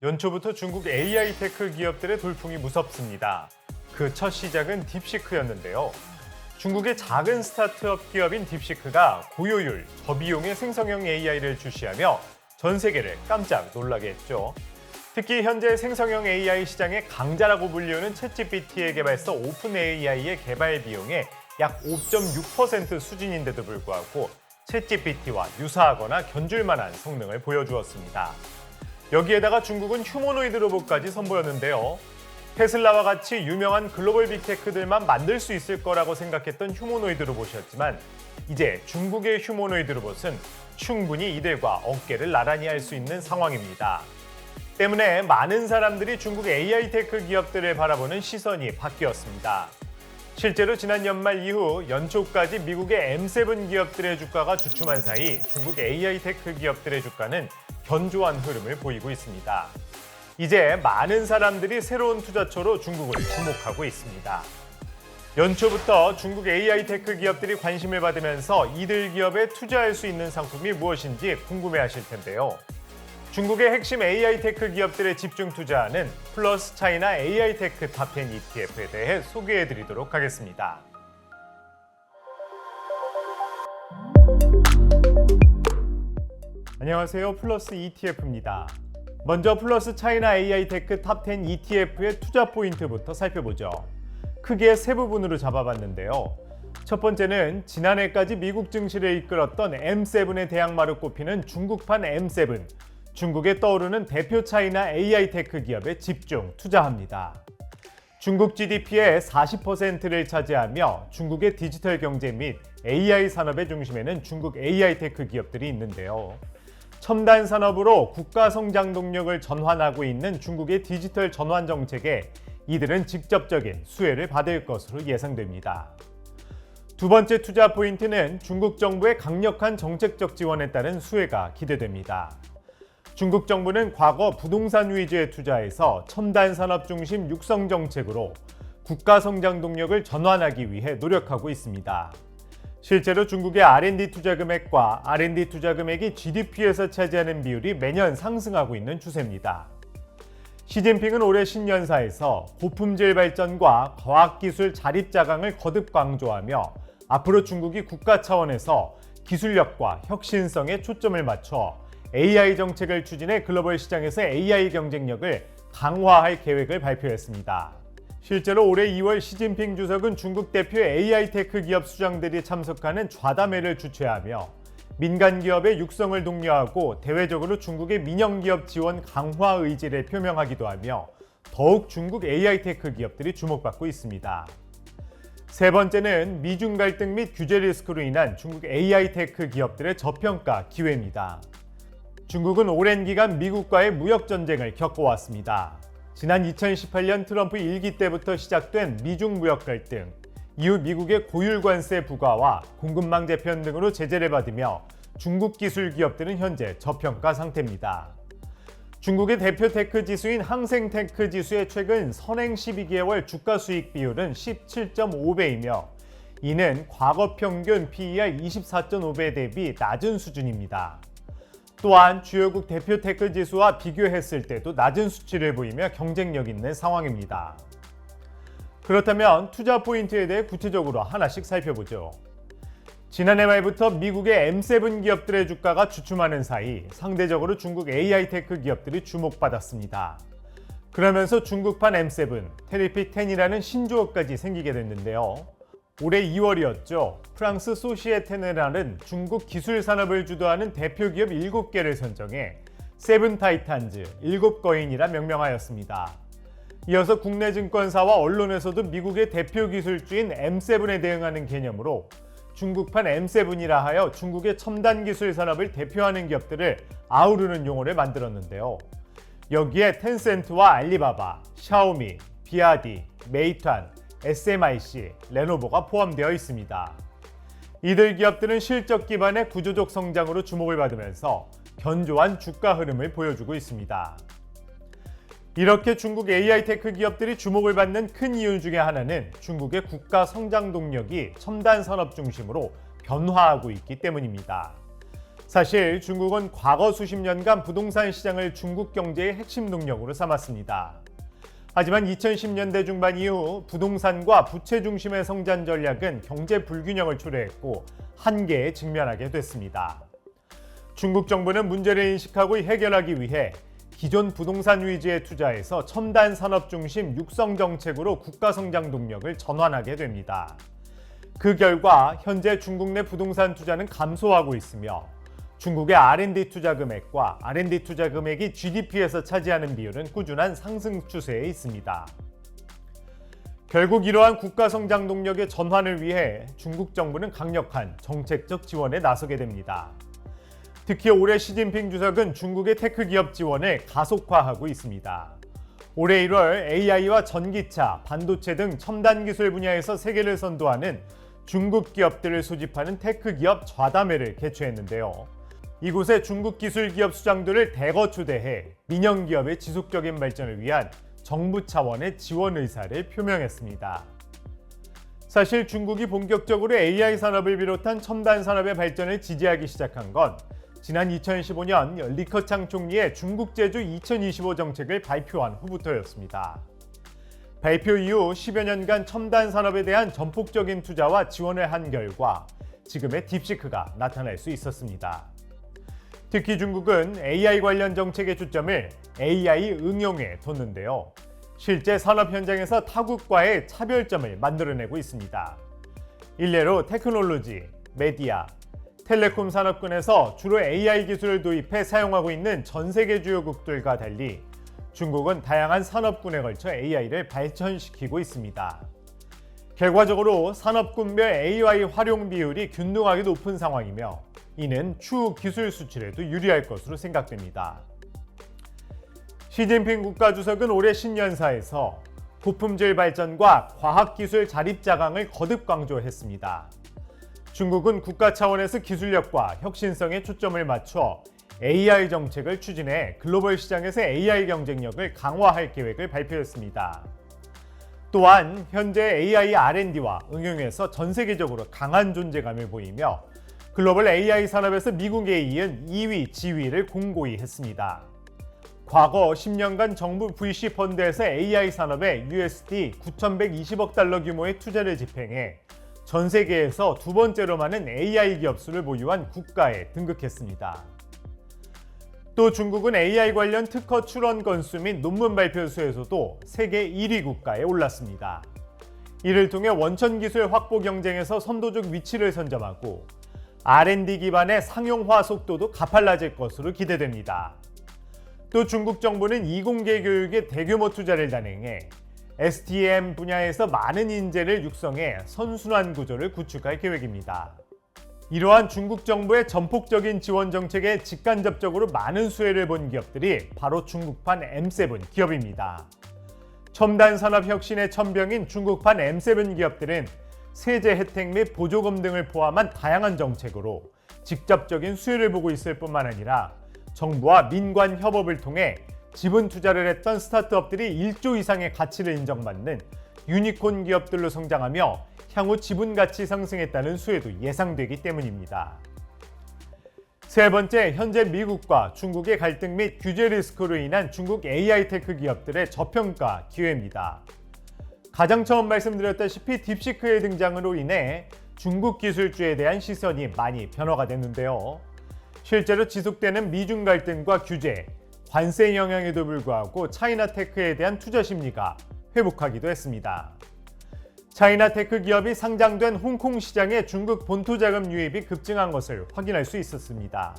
연초부터 중국 AI 테크 기업들의 돌풍이 무섭습니다. 그 첫 시작은 딥시크였는데요. 중국의 작은 스타트업 기업인 딥시크가 고효율, 저비용의 생성형 AI를 출시하며 전 세계를 깜짝 놀라게 했죠. 특히 현재 생성형 AI 시장의 강자라고 불리우는 챗GPT의 개발사 오픈AI의 개발 비용의 약 5.6% 수준인데도 불구하고 챗GPT와 유사하거나 견줄 만한 성능을 보여주었습니다. 여기에다가 중국은 휴머노이드 로봇까지 선보였는데요. 테슬라와 같이 유명한 글로벌 빅테크들만 만들 수 있을 거라고 생각했던 휴머노이드 로봇이었지만 이제 중국의 휴머노이드 로봇은 충분히 이들과 어깨를 나란히 할 수 있는 상황입니다. 때문에 많은 사람들이 중국 AI 테크 기업들을 바라보는 시선이 바뀌었습니다. 실제로 지난 연말 이후 연초까지 미국의 M7 기업들의 주가가 주춤한 사이 중국 AI 테크 기업들의 주가는 견조한 흐름을 보이고 있습니다. 이제 많은 사람들이 새로운 투자처로 중국을 주목하고 있습니다. 연초부터 중국 AI 테크 기업들이 관심을 받으면서 이들 기업에 투자할 수 있는 상품이 무엇인지 궁금해하실 텐데요. 중국의 핵심 AI 테크 기업들에 집중 투자하는 플러스 차이나 AI 테크 탑10 ETF에 대해 소개해드리도록 하겠습니다. 안녕하세요. 플러스 ETF입니다. 먼저 플러스 차이나 AI 테크 탑10 ETF의 투자 포인트부터 살펴보죠. 크게 세 부분으로 잡아봤는데요. 첫 번째는 지난해까지 미국 증시를 이끌었던 M7의 대항마로 꼽히는 중국판 M7, 중국에 떠오르는 대표 차이나 AI 테크 기업에 집중 투자합니다. 중국 GDP의 40%를 차지하며 중국의 디지털 경제 및 AI 산업의 중심에는 중국 AI 테크 기업들이 있는데요. 첨단 산업으로 국가 성장 동력을 전환하고 있는 중국의 디지털 전환 정책에 이들은 직접적인 수혜를 받을 것으로 예상됩니다. 두 번째 투자 포인트는 중국 정부의 강력한 정책적 지원에 따른 수혜가 기대됩니다. 중국 정부는 과거 부동산 위주의 투자에서 첨단 산업 중심 육성 정책으로 국가 성장 동력을 전환하기 위해 노력하고 있습니다. 실제로 중국의 R&D 투자 금액과 R&D 투자 금액이 GDP에서 차지하는 비율이 매년 상승하고 있는 추세입니다. 시진핑은 올해 신년사에서 고품질 발전과 과학기술 자립 자강을 거듭 강조하며 앞으로 중국이 국가 차원에서 기술력과 혁신성에 초점을 맞춰 AI 정책을 추진해 글로벌 시장에서 AI 경쟁력을 강화할 계획을 발표했습니다. 실제로 올해 2월 시진핑 주석은 중국 대표 AI 테크 기업 수장들이 참석하는 좌담회를 주최하며 민간 기업의 육성을 독려하고 대외적으로 중국의 민영 기업 지원 강화 의지를 표명하기도 하며 더욱 중국 AI 테크 기업들이 주목받고 있습니다. 세 번째는 미중 갈등 및 규제 리스크로 인한 중국 AI 테크 기업들의 저평가 기회입니다. 중국은 오랜 기간 미국과의 무역 전쟁을 겪어왔습니다. 지난 2018년 트럼프 1기 때부터 시작된 미중 무역 갈등, 이후 미국의 고율 관세 부과와 공급망 재편 등으로 제재를 받으며 중국 기술 기업들은 현재 저평가 상태입니다. 중국의 대표 테크 지수인 항생 테크 지수의 최근 선행 12개월 주가 수익 비율은 17.5배이며 이는 과거 평균 PER 24.5배 대비 낮은 수준입니다. 또한 주요국 대표 테크 지수와 비교했을 때도 낮은 수치를 보이며 경쟁력 있는 상황입니다. 그렇다면 투자 포인트에 대해 구체적으로 하나씩 살펴보죠. 지난해 말부터 미국의 M7 기업들의 주가가 주춤하는 사이 상대적으로 중국 AI 테크 기업들이 주목받았습니다. 그러면서 중국판 M7, 테리픽 10이라는 신조어까지 생기게 됐는데요. 올해 2월이었죠. 프랑스 소시에테네라는 중국 기술 산업을 주도하는 대표 기업 7개를 선정해 세븐 타이탄즈, 7거인이라 명명하였습니다. 이어서 국내 증권사와 언론에서도 미국의 대표 기술주인 M7에 대응하는 개념으로 중국판 M7이라 하여 중국의 첨단 기술 산업을 대표하는 기업들을 아우르는 용어를 만들었는데요. 여기에 텐센트와 알리바바, 샤오미, 비아디, 메이트안, SMIC, 레노버가 포함되어 있습니다. 이들 기업들은 실적 기반의 구조적 성장으로 주목을 받으면서 견조한 주가 흐름을 보여주고 있습니다. 이렇게 중국 AI 테크 기업들이 주목을 받는 큰 이유 중에 하나는 중국의 국가 성장 동력이 첨단 산업 중심으로 변화하고 있기 때문입니다. 사실 중국은 과거 수십 년간 부동산 시장을 중국 경제의 핵심 동력으로 삼았습니다. 하지만 2010년대 중반 이후 부동산과 부채 중심의 성장 전략은 경제 불균형을 초래했고 한계에 직면하게 됐습니다. 중국 정부는 문제를 인식하고 해결하기 위해 기존 부동산 위주의 투자에서 첨단 산업 중심 육성 정책으로 국가 성장 동력을 전환하게 됩니다. 그 결과 현재 중국 내 부동산 투자는 감소하고 있으며 중국의 R&D 투자 금액과 R&D 투자 금액이 GDP에서 차지하는 비율은 꾸준한 상승 추세에 있습니다. 결국 이러한 국가 성장 동력의 전환을 위해 중국 정부는 강력한 정책적 지원에 나서게 됩니다. 특히 올해 시진핑 주석은 중국의 테크 기업 지원을 가속화하고 있습니다. 올해 1월 AI와 전기차, 반도체 등 첨단 기술 분야에서 세계를 선도하는 중국 기업들을 소집하는 테크 기업 좌담회를 개최했는데요. 이곳에 중국 기술 기업 수장들을 대거 초대해 민영 기업의 지속적인 발전을 위한 정부 차원의 지원 의사를 표명했습니다. 사실 중국이 본격적으로 AI 산업을 비롯한 첨단 산업의 발전을 지지하기 시작한 건 지난 2015년 리커창 총리의 중국 제주 2025 정책을 발표한 후부터였습니다. 발표 이후 10여 년간 첨단 산업에 대한 전폭적인 투자와 지원을 한 결과 지금의 딥시크가 나타날 수 있었습니다. 특히 중국은 AI 관련 정책의 초점을 AI 응용에 뒀는데요. 실제 산업 현장에서 타국과의 차별점을 만들어내고 있습니다. 일례로 테크놀로지, 메디아, 텔레콤 산업군에서 주로 AI 기술을 도입해 사용하고 있는 전 세계 주요국들과 달리 중국은 다양한 산업군에 걸쳐 AI를 발전시키고 있습니다. 결과적으로 산업군별 AI 활용 비율이 균등하게 높은 상황이며 이는 추후 기술 수출에도 유리할 것으로 생각됩니다. 시진핑 국가주석은 올해 신년사에서 고품질 발전과 과학기술 자립자강을 거듭 강조했습니다. 중국은 국가 차원에서 기술력과 혁신성에 초점을 맞춰 AI 정책을 추진해 글로벌 시장에서 AI 경쟁력을 강화할 계획을 발표했습니다. 또한 현재 AI R&D와 응용에서 전 세계적으로 강한 존재감을 보이며 글로벌 AI 산업에서 미국에 이은 2위 지위를 공고히 했습니다. 과거 10년간 정부 VC 펀드에서 AI 산업에 USD 9,120억 달러 규모의 투자를 집행해 전 세계에서 두 번째로 많은 AI 기업 수를 보유한 국가에 등극했습니다. 또 중국은 AI 관련 특허 출원 건수 및 논문 발표 수에서도 세계 1위 국가에 올랐습니다. 이를 통해 원천 기술 확보 경쟁에서 선도적 위치를 선점하고 R&D 기반의 상용화 속도도 가팔라질 것으로 기대됩니다. 또 중국 정부는 이공계 교육에 대규모 투자를 단행해 STEM 분야에서 많은 인재를 육성해 선순환 구조를 구축할 계획입니다. 이러한 중국 정부의 전폭적인 지원 정책에 직간접적으로 많은 수혜를 본 기업들이 바로 중국판 M7 기업입니다. 첨단 산업 혁신의 천병인 중국판 M7 기업들은 세제 혜택 및 보조금 등을 포함한 다양한 정책으로 직접적인 수혜를 보고 있을 뿐만 아니라 정부와 민관 협업을 통해 지분 투자를 했던 스타트업들이 1조 이상의 가치를 인정받는 유니콘 기업들로 성장하며 향후 지분 가치 상승에 따른 수혜도 예상되기 때문입니다. 세 번째, 현재 미국과 중국의 갈등 및 규제 리스크로 인한 중국 AI 테크 기업들의 저평가 기회입니다. 가장 처음 말씀드렸다시피 딥시크의 등장으로 인해 중국 기술주에 대한 시선이 많이 변화가 됐는데요. 실제로 지속되는 미중 갈등과 규제, 관세 영향에도 불구하고 차이나 테크에 대한 투자 심리가 회복하기도 했습니다. 차이나 테크 기업이 상장된 홍콩 시장에 중국 본토 자금 유입이 급증한 것을 확인할 수 있었습니다.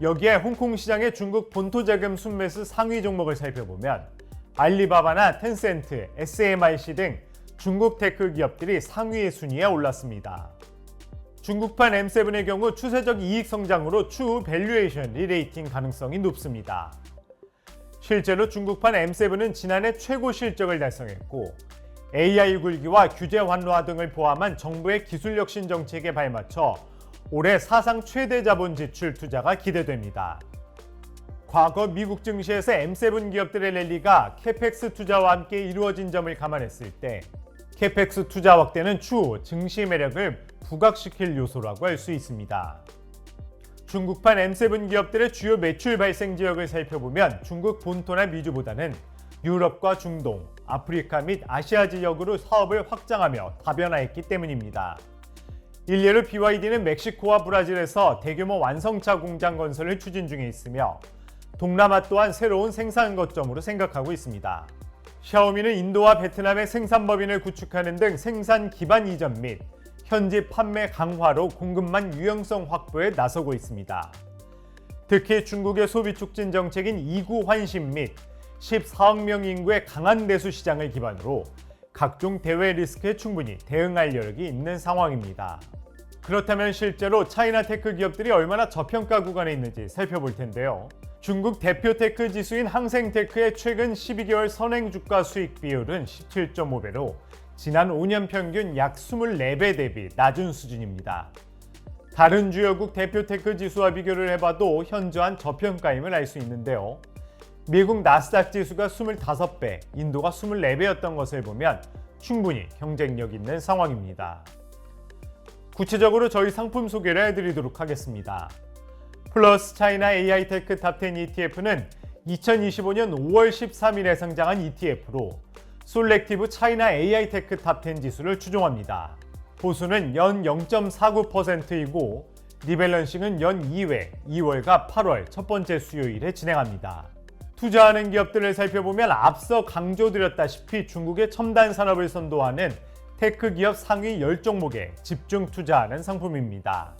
여기에 홍콩 시장의 중국 본토 자금 순매수 상위 종목을 살펴보면 알리바바나 텐센트, SMIC 등 중국 테크 기업들이 상위 순위에 올랐습니다. 중국판 M7의 경우 추세적 이익 성장으로 추후 밸류에이션 리레이팅 가능성이 높습니다. 실제로 중국판 M7은 지난해 최고 실적을 달성했고 AI 굴기와 규제 완화 등을 포함한 정부의 기술혁신 정책에 발맞춰 올해 사상 최대 자본 지출 투자가 기대됩니다. 과거 미국 증시에서 M7 기업들의 랠리가 캐펙스 투자와 함께 이루어진 점을 감안했을 때 캐펙스 투자 확대는 추후 증시 매력을 부각시킬 요소라고 할 수 있습니다. 중국판 M7 기업들의 주요 매출 발생 지역을 살펴보면 중국 본토나 미주보다는 유럽과 중동, 아프리카 및 아시아 지역으로 사업을 확장하며 다변화했기 때문입니다. 일례로 BYD는 멕시코와 브라질에서 대규모 완성차 공장 건설을 추진 중에 있으며 동남아 또한 새로운 생산 거점으로 생각하고 있습니다. 샤오미는 인도와 베트남의 생산법인을 구축하는 등 생산 기반 이전 및 현지 판매 강화로 공급망 유연성 확보에 나서고 있습니다. 특히 중국의 소비 촉진 정책인 2구 환심 및 14억 명 인구의 강한 내수 시장을 기반으로 각종 대외 리스크에 충분히 대응할 여력이 있는 상황입니다. 그렇다면 실제로 차이나 테크 기업들이 얼마나 저평가 구간에 있는지 살펴볼 텐데요. 중국 대표 테크 지수인 항생테크의 최근 12개월 선행 주가 수익 비율은 17.5배로 지난 5년 평균 약 24배 대비 낮은 수준입니다. 다른 주요국 대표 테크 지수와 비교를 해봐도 현저한 저평가임을 알 수 있는데요. 미국 나스닥 지수가 25배, 인도가 24배였던 것을 보면 충분히 경쟁력 있는 상황입니다. 구체적으로 저희 상품 소개를 해드리도록 하겠습니다. 플러스 차이나 AI 테크 탑10 ETF는 2025년 5월 13일에 상장한 ETF로 솔렉티브 차이나 AI 테크 탑10 지수를 추종합니다. 보수는 연 0.49%이고 리밸런싱은 연 2회, 2월과 8월 첫 번째 수요일에 진행합니다. 투자하는 기업들을 살펴보면 앞서 강조드렸다시피 중국의 첨단 산업을 선도하는 테크 기업 상위 10종목에 집중 투자하는 상품입니다.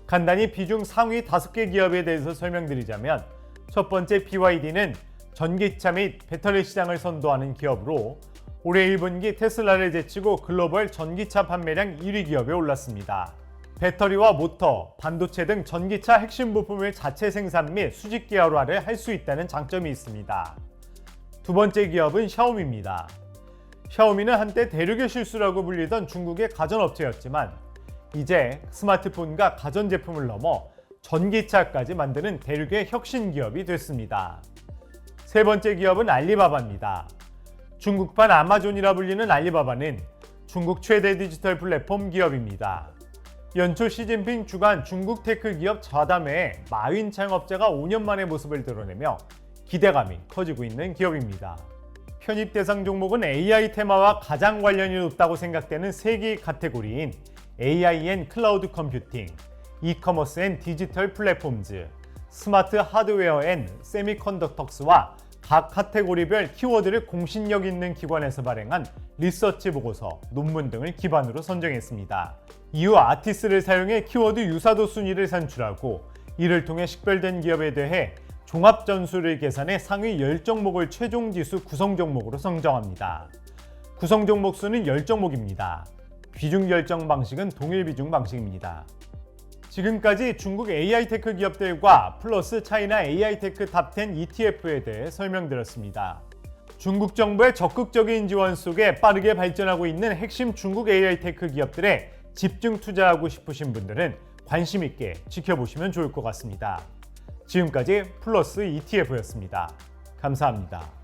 간단히 비중 상위 5개 기업에 대해서 설명드리자면 첫 번째 BYD는 전기차 및 배터리 시장을 선도하는 기업으로 올해 1분기 테슬라를 제치고 글로벌 전기차 판매량 1위 기업에 올랐습니다. 배터리와 모터, 반도체 등 전기차 핵심 부품을 자체 생산 및 수직 계열화를 할 수 있다는 장점이 있습니다. 두 번째 기업은 샤오미입니다. 샤오미는 한때 대륙의 실수라고 불리던 중국의 가전업체였지만 이제 스마트폰과 가전제품을 넘어 전기차까지 만드는 대륙의 혁신 기업이 됐습니다. 세 번째 기업은 알리바바입니다. 중국판 아마존이라 불리는 알리바바는 중국 최대 디지털 플랫폼 기업입니다. 연초 시진핑 주관 중국 테크 기업 좌담회에 마윈 창업자가 5년 만에 모습을 드러내며 기대감이 커지고 있는 기업입니다. 편입 대상 종목은 AI 테마와 가장 관련이 높다고 생각되는 3개의 카테고리인 AI 앤 클라우드 컴퓨팅, 이커머스 앤 디지털 플랫폼즈, 스마트 하드웨어 앤 세미컨덕터스와 각 카테고리별 키워드를 공신력 있는 기관에서 발행한 리서치 보고서, 논문 등을 기반으로 선정했습니다. 이후 아티스를 사용해 키워드 유사도 순위를 산출하고 이를 통해 식별된 기업에 대해 종합 점수를 계산해 상위 10종목을 최종 지수 구성 종목으로 선정합니다. 구성 종목 수는 10종목입니다. 비중 결정 방식은 동일 비중 방식입니다. 지금까지 중국 AI 테크 기업들과 플러스 차이나 AI 테크 탑10 ETF에 대해 설명드렸습니다. 중국 정부의 적극적인 지원 속에 빠르게 발전하고 있는 핵심 중국 AI 테크 기업들에 집중 투자하고 싶으신 분들은 관심 있게 지켜보시면 좋을 것 같습니다. 지금까지 플러스 ETF였습니다. 감사합니다.